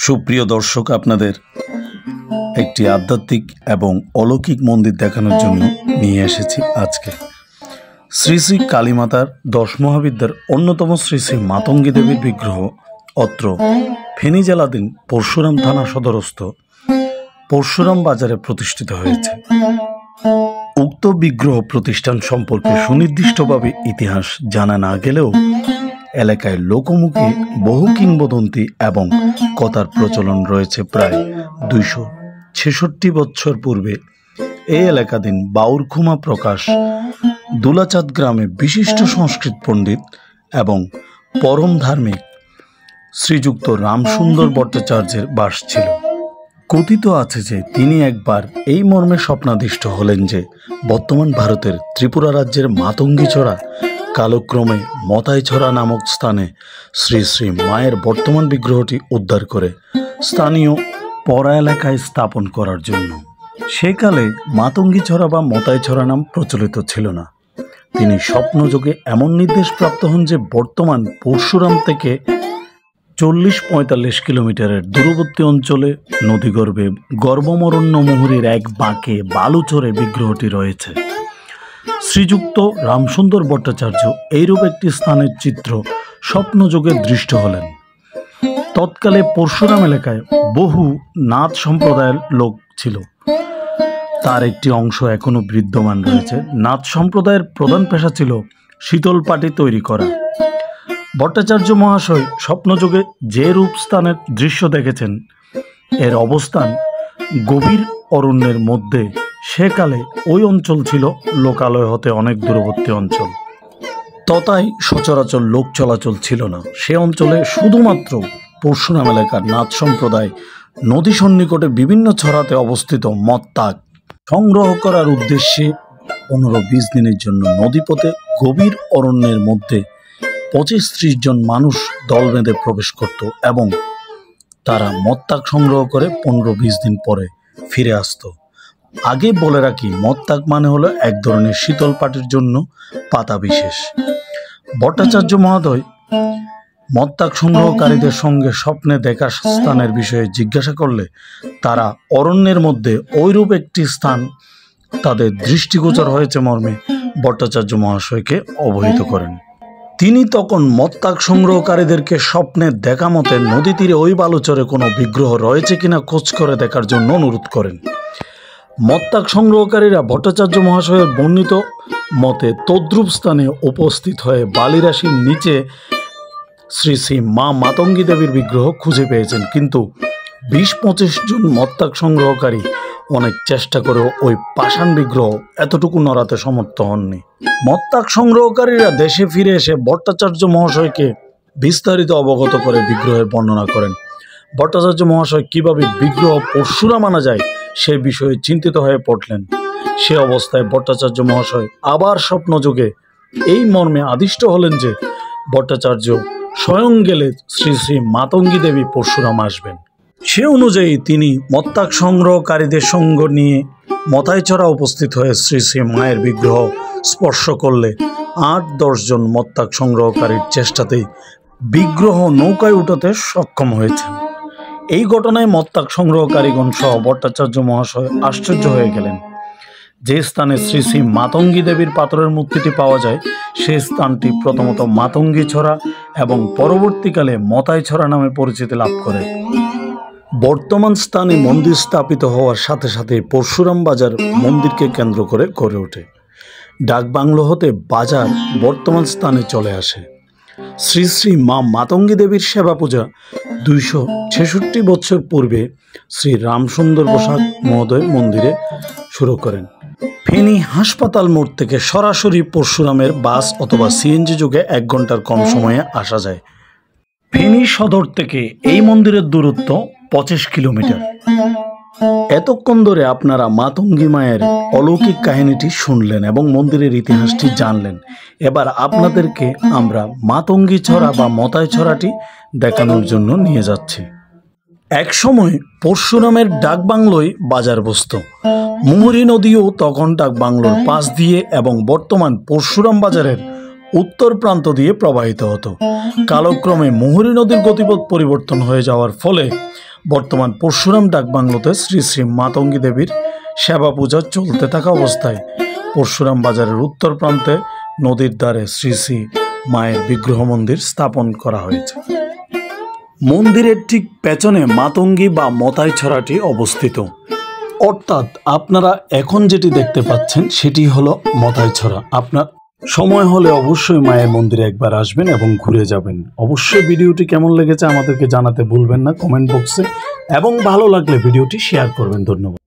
সুপ্রিয় দর্শক, আপনাদের একটি আধ্যাত্মিক এবং অলৌকিক মন্দির দেখানোর জন্য নিয়ে এসেছি আজকে। শ্রী শ্রী কালীমাতার 10 মহাবিদ্যার অন্যতম শ্রী শ্রী মাতঙ্গী দেবীর বিগ্রহ অত্র ফেনী জেলাধীন পরশুরাম থানা সদরস্থ পরশুরাম বাজারে প্রতিষ্ঠিত হয়েছে। উক্ত বিগ্রহ প্রতিষ্ঠান সম্পর্কে সুনির্দিষ্টভাবে ইতিহাস জানা না গেলেও এলাকায় লোকমুখে বহু কিংবদন্তি এবং কথার প্রচলন রয়েছে। প্রায় 266 বছর পূর্বে এই এলাকাধীন বাউরখুমা প্রকাশ দুলাচাঁদ গ্রামে বিশিষ্ট সংস্কৃত পণ্ডিত এবং পরম ধার্মিক শ্রীযুক্ত রামসুন্দর ভট্টাচার্যের বাস ছিল। কথিত আছে যে তিনি একবার এই মর্মে স্বপ্নাদিষ্ট হলেন যে বর্তমান ভারতের ত্রিপুরা রাজ্যের মাতঙ্গীছড়া কালক্রমে মতাইছড়া নামক স্থানে শ্রী শ্রী মায়ের বর্তমান বিগ্রহটি উদ্ধার করে স্থানীয় পড়া এলাকায় স্থাপন করার জন্য। সেকালে মাতঙ্গীছড়া বা মতাইছড়া নাম প্রচলিত ছিল না। তিনি স্বপ্নযোগে এমন নির্দেশ প্রাপ্ত হন যে বর্তমান পরশুরাম থেকে 40-45 কিলোমিটারের দূরবর্তী অঞ্চলে নদীগর্ভে গর্ভমরণ্য মুহুরীর এক বাঁকে বালুচরে বিগ্রহটি রয়েছে। শ্রীযুক্ত রামসুন্দর ভট্টাচার্য এইরূপ একটি স্থানের চিত্র স্বপ্নযোগে দৃষ্ট হলেন। তৎকালে পরশুরাম এলাকায় বহু নাথ সম্প্রদায়ের লোক ছিল। তার একটি অংশ এখনো বিদ্যমান রয়েছে। নাথ সম্প্রদায়ের প্রধান পেশা ছিল শীতল পাটি তৈরি করা। ভট্টাচার্য মহাশয় স্বপ্নযোগে যে রূপ স্থানের দৃশ্য দেখেছেন, এর অবস্থান গভীর অরণ্যের মধ্যে। সেকালে ওই অঞ্চল ছিল লোকালয় হতে অনেক দূরবর্তী অঞ্চল, তথায় সচরাচর লোক চলাচল ছিল না। সে অঞ্চলে শুধুমাত্র পরশুরাম এলাকার নাথ সম্প্রদায় নদী সন্নিকটে বিভিন্ন ছড়াতে অবস্থিত মত্তাক সংগ্রহ করার উদ্দেশ্যে 15-20 দিনের জন্য নদীপথে গভীর অরণ্যের মধ্যে 25-30 জন মানুষ দল বেঁধে প্রবেশ করত এবং তারা মত্তাক সংগ্রহ করে 15-20 দিন পরে ফিরে আসত। আগে বলে রাখি, মত্তাক মানে হলো এক ধরনের শীতল পাটির জন্য পাতা বিশেষ। ভট্টাচার্য মহোদয় মত্তাক সংগ্রহকারীদের সঙ্গে স্বপ্নে দেখা স্থানের বিষয়ে জিজ্ঞাসা করলে তারা অরণ্যের মধ্যে ওইরূপ একটি স্থান তাদের দৃষ্টিগোচর হয়েছে মর্মে ভট্টাচার্য মহাশয়কে অবহিত করেন। তিনি তখন মত্তাক সংগ্রহকারীদেরকে স্বপ্নে দেখা মতে নদী তীরে ওই বালুচরে কোনো বিগ্রহ রয়েছে কিনা খোঁজ করে দেখার জন্য অনুরোধ করেন। মত্তাক সংগ্রহকারীরা ভট্টাচার্য মহাশয়ের বর্ণিত মতে তদ্রূপ স্থানে উপস্থিত হয়ে বালিরাশির নিচে শ্রী শ্রী মা মাতঙ্গী দেবীর বিগ্রহ খুঁজে পেয়েছেন, কিন্তু 20-25 জন মত্তাক সংগ্রহকারী অনেক চেষ্টা করেও ওই পাষাণ বিগ্রহ এতটুকু নড়াতে সমর্থ হননি। মত্তাক সংগ্রহকারীরা দেশে ফিরে এসে ভট্টাচার্য মহাশয়কে বিস্তারিত অবগত করে বিগ্রহের বর্ণনা করেন। ভট্টাচার্য মহাশয় কিভাবে বিগ্রহ পরশুরাম আনা যায় সে বিষয়ে চিন্তিত হয়ে পড়লেন। সে অবস্থায় ভট্টাচার্য মহাশয় আবার স্বপ্নযোগে এই মর্মে আদিষ্ট হলেন যে ভট্টাচার্য স্বয়ং গেলে শ্রী শ্রী মাতঙ্গী দেবী পরশুরাম আসবেন। সে অনুযায়ী তিনি মত্তাক সংগ্রহকারীদের সঙ্গ নিয়ে মতাইছড়া উপস্থিত হয়ে শ্রী শ্রী মায়ের বিগ্রহ স্পর্শ করলে 8-10 জন মত্তাক সংগ্রহকারীর চেষ্টাতেই বিগ্রহ নৌকায় উঠাতে সক্ষম হয়েছেন। এই ঘটনায় মত্তাক সংগ্রহকারীগণ সহ ভট্টাচার্য মহাশয় আশ্চর্য হয়ে গেলেন। যে স্থানে শ্রী শ্রী মাতঙ্গী দেবীর পাথরের মূর্তিটি পাওয়া যায় সে স্থানটি প্রথমত মাতঙ্গীছড়া এবং পরবর্তীকালে মতাইছড়া নামে পরিচিতি লাভ করে। বর্তমান স্থানে মন্দির স্থাপিত হওয়ার সাথে সাথে পরশুরাম বাজার মন্দিরকে কেন্দ্র করে গড়ে ওঠে। ডাকবাংলো হতে বাজার বর্তমান স্থানে চলে আসে। শ্রী শ্রী মা মাতঙ্গী দেবীর সেবা পূজা 266 বছর পূর্বে শ্রী রামসুন্দর প্রসাদ মহোদয় মন্দিরে শুরু করেন। ফেনী হাসপাতাল মোড় থেকে সরাসরি পরশুরামের বাস অথবা সিএনজি যোগে 1 ঘন্টার কম সময়ে আসা যায়। ফেনী সদর থেকে এই মন্দিরের দূরত্ব 25 কিলোমিটার। এতক্ষণ ধরে আপনারা মাতঙ্গী মায়ের অলৌকিক কাহিনীটি শুনলেন এবং মন্দিরের ইতিহাসটি জানলেন। এবার আপনাদেরকে আমরা মাতঙ্গীছড়া বা মতাইছড়াটি দেখানোর জন্য নিয়ে যাচ্ছি। এক সময় পরশুরামের ডাকবাংলোয় বাজার বসত। মুহুরী নদীও তখন ডাকবাংলোর পাশ দিয়ে এবং বর্তমান পরশুরাম বাজারের উত্তর প্রান্ত দিয়ে প্রবাহিত হতো। কালক্রমে মুহুরী নদীর গতিপথ পরিবর্তন হয়ে যাওয়ার ফলে বর্তমান পরশুরাম ডাকবাংলোতে শ্রী শ্রী মাতঙ্গী দেবীর সেবা পূজা চলতে থাকা অবস্থায় পরশুরাম বাজারের উত্তর প্রান্তে নদীর ধারে শ্রী শ্রী মায়ের বিগ্রহ মন্দির স্থাপন করা হয়েছে। মন্দিরের ঠিক পেছনে মাতঙ্গী বা মতাই ছড়াটি অবস্থিত, অর্থাৎ আপনারা এখন যেটি দেখতে পাচ্ছেন সেটি হলো মতাই ছড়া। আপনার সময় হলে অবশ্যই মায়ের মন্দিরে একবার আসবেন এবং ঘুরে যাবেন। অবশ্যই ভিডিওটি কেমন লেগেছে আমাদেরকে জানাতে ভুলবেন না কমেন্ট বক্সে, এবং ভালো লাগলে ভিডিওটি শেয়ার করবেন। ধন্যবাদ।